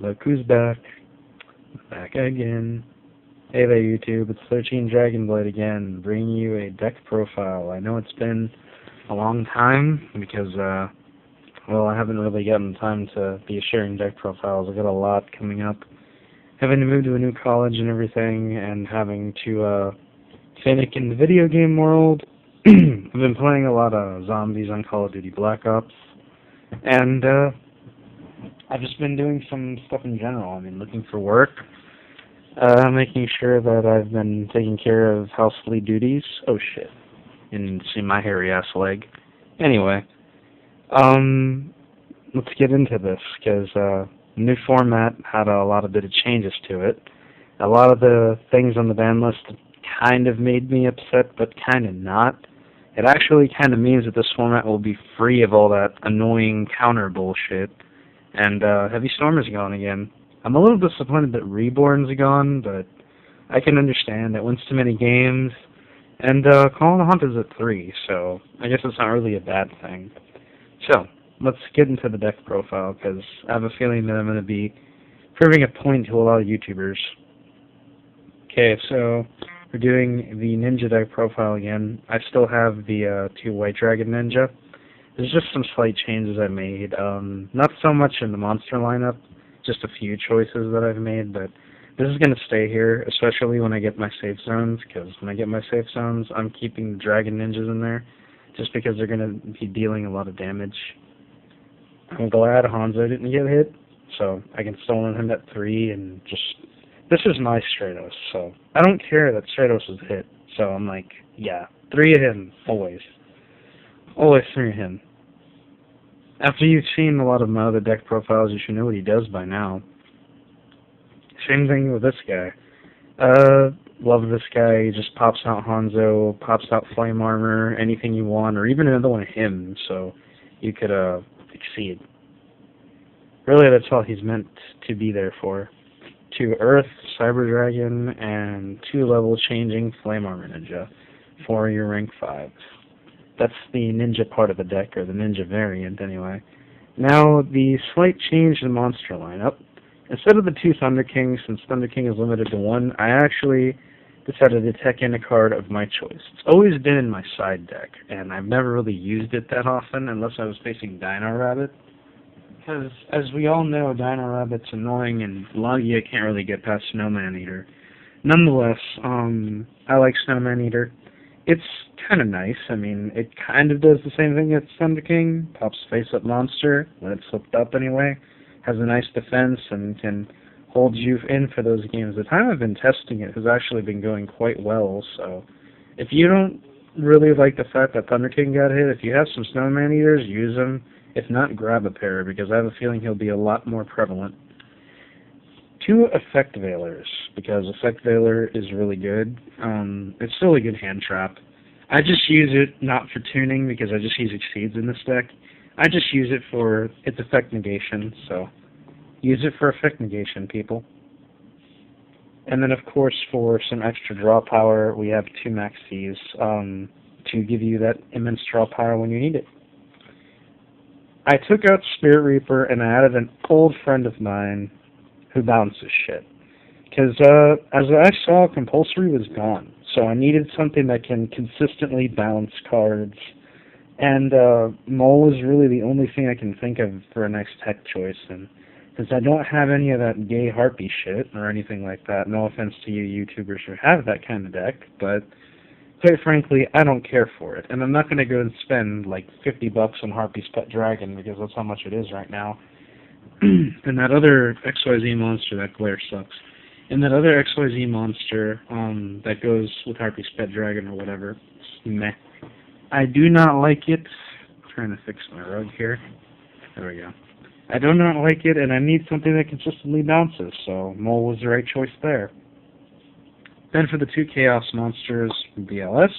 Look who's back. Back again. Hey there, YouTube. It's 13 Dragonblade again, bringing you a deck profile. I know it's been a long time because, well, I haven't really gotten time to be sharing deck profiles. I've got a lot coming up. Having to move to a new college and everything, and having to, finish in the video game world. I've been playing a lot of zombies on Call of Duty Black Ops, and, I've just been doing some stuff in general. I mean, looking for work, making sure that I've been taking care of housely duties. Oh shit. And see my hairy ass leg. Anyway, let's get into this, because the new format had a lot of bit of changes to it. A lot of the things on the ban list kind of made me upset, but kind of not. It actually kind of means that this format will be free of all that annoying counter bullshit. And Heavy Storm is gone again. I'm a little disappointed that Reborn's gone, but I can understand. It wins too many games. And Call of the Hunt is at 3, so I guess it's not really a bad thing. So, let's get into the deck profile, because I have a feeling that I'm going to be proving a point to a lot of YouTubers. Okay, so we're doing the Ninja deck profile again. I still have the 2 White Dragon Ninja. There's just some slight changes I made. Not so much in the monster lineup, just a few choices that I've made, but this is going to stay here, especially when I get my safe zones, because when I get my safe zones, I'm keeping the Dragon Ninjas in there, just because they're going to be dealing a lot of damage. I'm glad Hanzo didn't get hit, so I can still run him at 3, and just, this is my Stratos, so I don't care that Stratos was hit, so I'm like, yeah, 3 of him, always. Always 3 of him. After you've seen a lot of my other deck profiles, you should know what he does by now. Same thing with this guy. Love this guy. He just pops out Hanzo, pops out Flame Armor, anything you want, or even another one of him, so you could exceed. Really, that's all he's meant to be there for. 2 Earth, Cyber Dragon, and 2 level changing Flame Armor Ninja for your rank 5. That's the ninja part of the deck, or the ninja variant, anyway. Now, the slight change in the monster lineup. Instead of the 2 Thunder Kings, since Thunder King is limited to 1, I actually decided to tech in a card of my choice. It's always been in my side deck, and I've never really used it that often, unless I was facing Dino Rabbit. Because, as we all know, Dino Rabbit's annoying, and a lot of you can't really get past Snowman Eater. Nonetheless, I like Snowman Eater. It's kind of nice. I mean, it kind of does the same thing as Thunder King. Pops face-up monster, when it's flipped up anyway. Has a nice defense and can hold you in for those games. The time I've been testing it has actually been going quite well, so if you don't really like the fact that Thunder King got hit, if you have some Snowman Eaters, use them. If not, grab a pair, because I have a feeling he'll be a lot more prevalent. 2 Effect Veilers, because Effect Veiler is really good. It's still a good hand trap. I just use it not for tuning, because I just use Exceeds in this deck. I just use it for its effect negation, so use it for effect negation, people. And then, of course, for some extra draw power, we have 2 Maxis to give you that immense draw power when you need it. I took out Spirit Reaper, and I added an old friend of mine who balances shit. Because as I saw, Compulsory was gone, so I needed something that can consistently balance cards. And Mole is really the only thing I can think of for a next tech choice. And since I don't have any of that gay harpy shit or anything like that, no offense to you YouTubers who have that kind of deck, but quite frankly, I don't care for it. And I'm not going to go and spend like $50 on Harpy's Pet Dragon, because that's how much it is right now. And that other XYZ monster, that glare sucks. And that other XYZ monster that goes with Harpy's Pet Dragon or whatever, meh. I do not like it. I'm trying to fix my rug here. There we go. I do not like it, and I need something that consistently bounces, so Mole was the right choice there. Then for the 2 Chaos monsters, BLS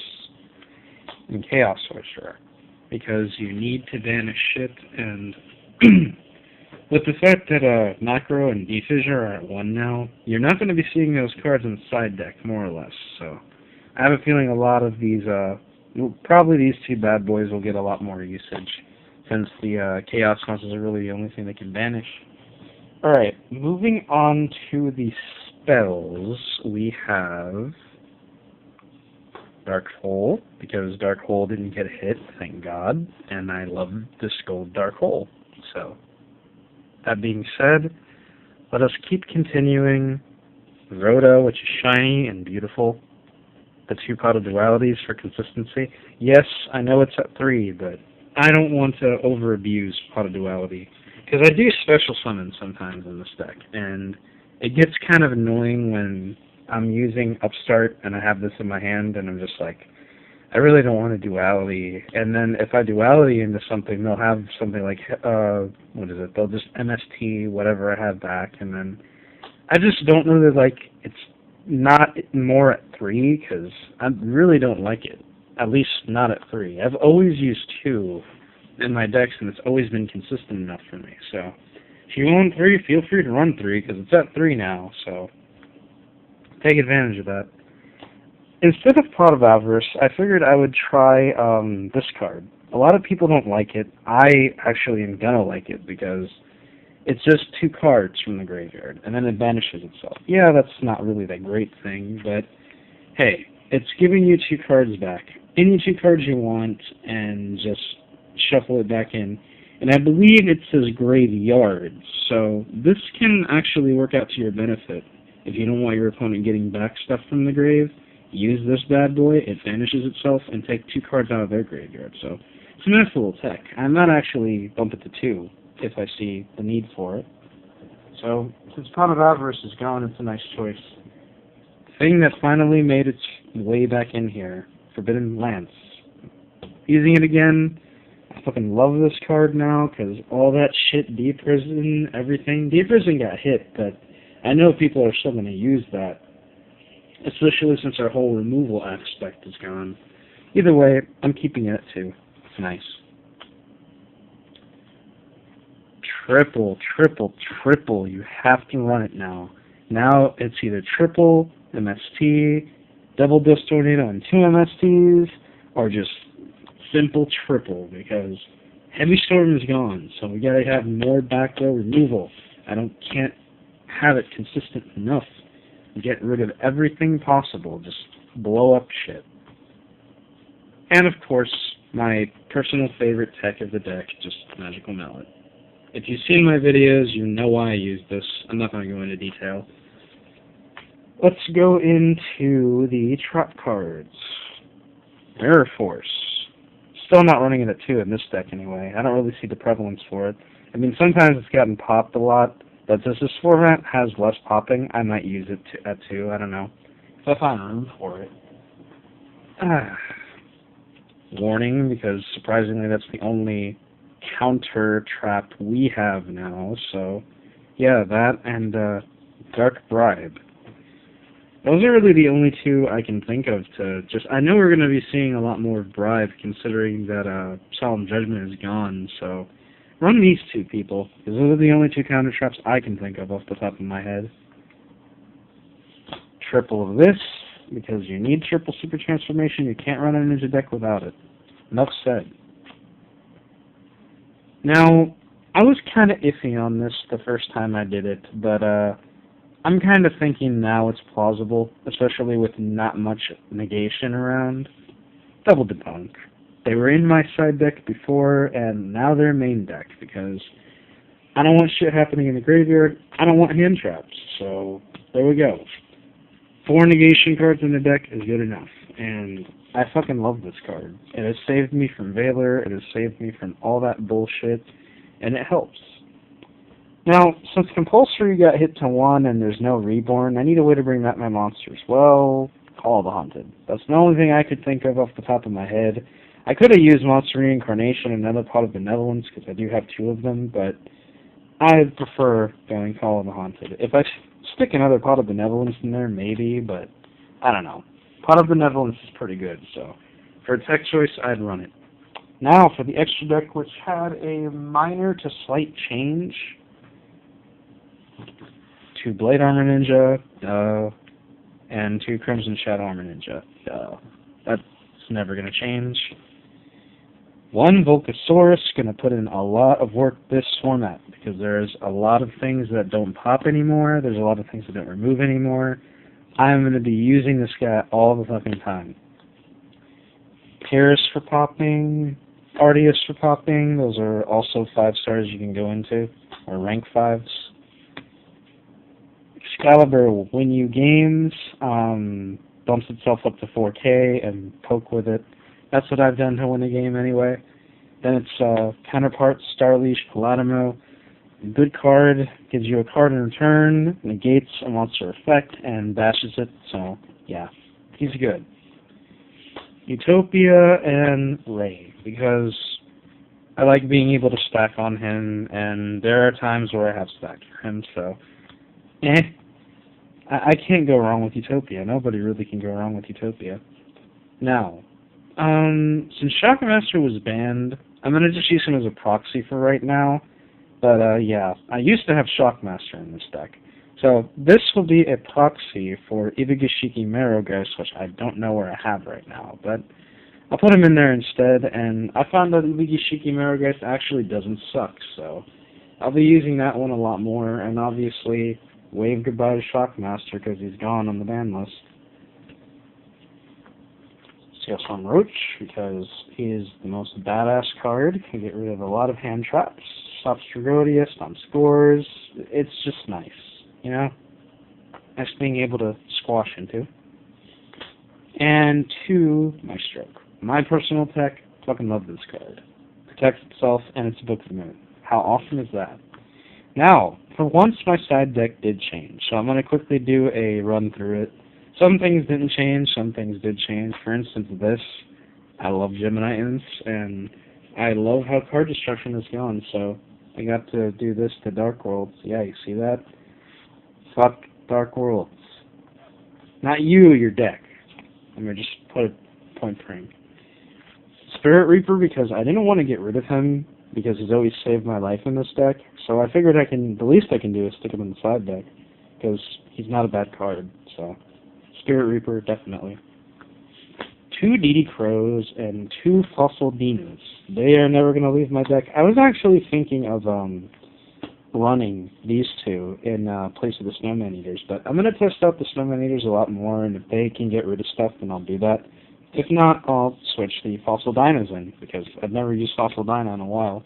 and Chaos Sorcerer, because you need to banish shit, and with the fact that Macro and Defissure are at 1 now, you're not going to be seeing those cards in the side deck, more or less, so I have a feeling a lot of these, probably these 2 bad boys will get a lot more usage, since the Chaos monsters are really the only thing that can banish. Alright, moving on to the spells, we have Dark Hole, because Dark Hole didn't get hit, thank God, and I love this gold Dark Hole. So, that being said, let us keep continuing. Rhoda, which is shiny and beautiful. The two pot of dualities for consistency. Yes, I know it's at 3, but I don't want to over-abuse pot of duality. Because I do special summon sometimes in this deck, and it gets kind of annoying when I'm using Upstart and I have this in my hand and I'm just like, I really don't want a duality. And then if I duality into something, they'll have something like, what is it? They'll just MST whatever I have back, and then I just don't know that, like, it's not more at 3, because I really don't like it. At least not at 3. I've always used 2 in my decks, and it's always been consistent enough for me. So, if you want 3, feel free to run 3, because it's at 3 now, so take advantage of that. Instead of Pot of Avarice, I figured I would try this card. A lot of people don't like it. I actually am gonna like it, because it's just 2 cards from the graveyard, and then it banishes itself. Yeah, that's not really that great thing, but hey, it's giving you 2 cards back. Any 2 cards you want, and just shuffle it back in. And I believe it says graveyard, so this can actually work out to your benefit. If you don't want your opponent getting back stuff from the grave, use this bad boy, it banishes itself, and take 2 cards out of their graveyard. So it's a nice little tech. I might actually bump it to 2 if I see the need for it. So since Pot of Avarice is gone, it's a nice choice. Thing that finally made its way back in here, Forbidden Lance. Using it again, I fucking love this card now, because all that shit, Deep Prison, everything. Deep Prison got hit, but I know people are still going to use that, especially since our whole removal aspect is gone. Either way, I'm keeping it too. It's nice. Triple, triple, triple. You have to run it now. Now it's either triple, MST, double Dust Tornado and 2 MSTs, or just simple triple, because Heavy Storm is gone, so we gotta have more back row removal. Can't have it consistent enough. Get rid of everything possible, just blow up shit. And of course, my personal favorite tech of the deck, just Magical Mallet. If you've seen my videos, you know why I use this. I'm not going to go into detail. Let's go into the trap cards. Mirror Force. Still not running it at 2 in this deck anyway. I don't really see the prevalence for it. I mean, sometimes it's gotten popped a lot, but since this format has less popping, I might use it at 2. I don't know. If I find room for it. Warning, because surprisingly that's the only counter trap we have now, so yeah, that and Dark Bribe. Those are really the only 2 I can think of to just... I know we're going to be seeing a lot more of Bribe, considering that Solemn Judgment is gone, so run these 2, people, because those are the only 2 counter traps I can think of off the top of my head. Triple of this, because you need triple Super Transformation. You can't run a Ninja deck without it. Enough said. Now, I was kind of iffy on this the first time I did it, but I'm kind of thinking now it's plausible, especially with not much negation around. Double Debunk. They were in my side deck before, and now they're main deck, because I don't want shit happening in the graveyard. I don't want hand traps, so there we go. 4 negation cards in the deck is good enough, and I fucking love this card. It has saved me from Valor, it has saved me from all that bullshit, and it helps. Now, since Compulsory got hit to 1 and there's no Reborn, I need a way to bring back my monsters. Well, Call of the Haunted. That's the only thing I could think of off the top of my head. I could have used Monster Reincarnation and another Pot of Benevolence, because I do have 2 of them, but I prefer going Call of the Haunted. If I stick another Pot of Benevolence in there, maybe, but I don't know. Pot of Benevolence is pretty good, so for a tech choice, I'd run it. Now for the extra deck, which had a minor to slight change. 2 Blade Armor Ninja, and 2 Crimson Shadow Armor Ninja. That's never going to change. One, Volcasaurus, going to put in a lot of work this format, because there's a lot of things that don't pop anymore, there's a lot of things that don't remove anymore. I'm going to be using this guy all the fucking time. Paris for popping, Arceus for popping, those are also 5 stars you can go into, or rank 5s. Excalibur will win you games, bumps itself up to 4K and poke with it. That's what I've done to win a game anyway. Then it's Counterpart, Starleash, Palatimo. Good card, gives you a card in return, negates a monster effect, and bashes it, so yeah, he's good. Utopia and Ray, because I like being able to stack on him, and there are times where I have stacked for him, so I can't go wrong with Utopia. Nobody really can go wrong with Utopia. Now, since Shockmaster was banned, I'm going to just use him as a proxy for right now. But, yeah, I used to have Shockmaster in this deck. So, this will be a proxy for Ibigashiki Merogeist, which I don't know where I have right now. But I'll put him in there instead, and I found that Ibigashiki Merogeist actually doesn't suck. So, I'll be using that one a lot more, and obviously wave goodbye to Shockmaster because he's gone on the ban list. Seoson Roach, because he is the most badass card, can get rid of a lot of hand traps, stops Tragodia, stomps scores, it's just nice, you know? Nice being able to squash into. And 2, Maestro. My personal tech, fucking love this card. Protects itself, and it's a Book of the Moon. How awesome is that? Now, for once my side deck did change, so I'm going to quickly do a run through it. Some things didn't change, some things did change. For instance, this. I love Gemini Imps, and I love how card destruction is going, so I got to do this to Dark Worlds. Yeah, you see that? Fuck Dark Worlds. Not you, your deck. I'm going to just put a point frame. Spirit Reaper, because I didn't want to get rid of him, because he's always saved my life in this deck, so I figured the least I can do is stick him in the side deck, because he's not a bad card, so Spirit Reaper, definitely. 2 DD Crows and 2 Fossil Dinos. They are never going to leave my deck. I was actually thinking of running these 2 in place of the Snowman Eaters, but I'm going to test out the Snowman Eaters a lot more, and if they can get rid of stuff, then I'll do that. If not, I'll switch the Fossil Dinos in, because I've never used Fossil Dino in a while.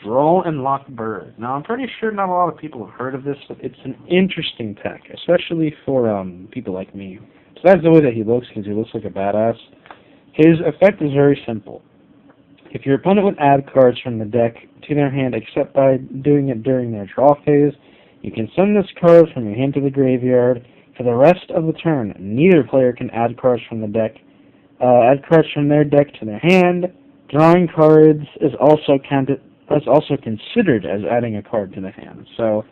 Droll and Lock Bird. Now, I'm pretty sure not a lot of people have heard of this, but it's an interesting tech, especially for people like me. Besides the way that he looks, because he looks like a badass, his effect is very simple. If your opponent would add cards from the deck to their hand, except by doing it during their draw phase, you can send this card from your hand to the graveyard. For the rest of the turn, neither player can add cards from the deck. Add cards from their deck to their hand. Drawing cards is also considered as adding a card to the hand. So,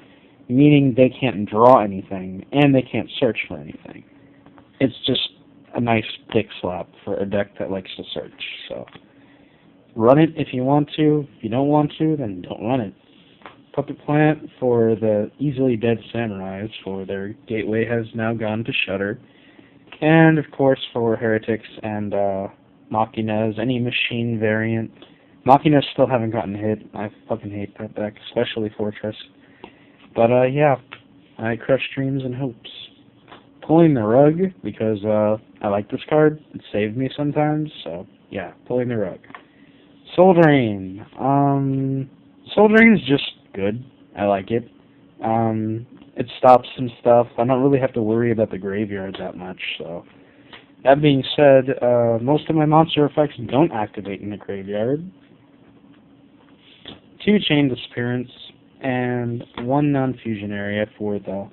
meaning they can't draw anything and they can't search for anything. It's just a nice dick slap for a deck that likes to search. So, run it if you want to. If you don't want to, then don't run it. Puppet Plant for the easily dead samurais, for their gateway has now gone to Shudder. And, of course, for Heretics and Machinas, any machine variant. Machinas still haven't gotten hit. I fucking hate that deck, especially Fortress. But, yeah, I crush dreams and hopes. Pulling the Rug, because I like this card. It saved me sometimes, so, yeah, Pulling the Rug. Soul Drain. Soul Drain is just good. I like it. It stops some stuff. I don't really have to worry about the graveyard that much, so. That being said, most of my monster effects don't activate in the graveyard. 2 Chain Disappearance, and 1 non-fusion area for the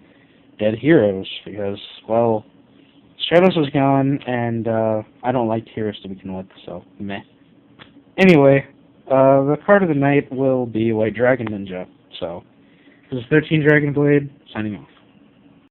Dead Heroes, because, well, Stratos is gone, and I don't like heroes to begin with, so meh. Anyway, the card of the night will be White Dragon Ninja. So, this is 13 Dragon Blade, signing off.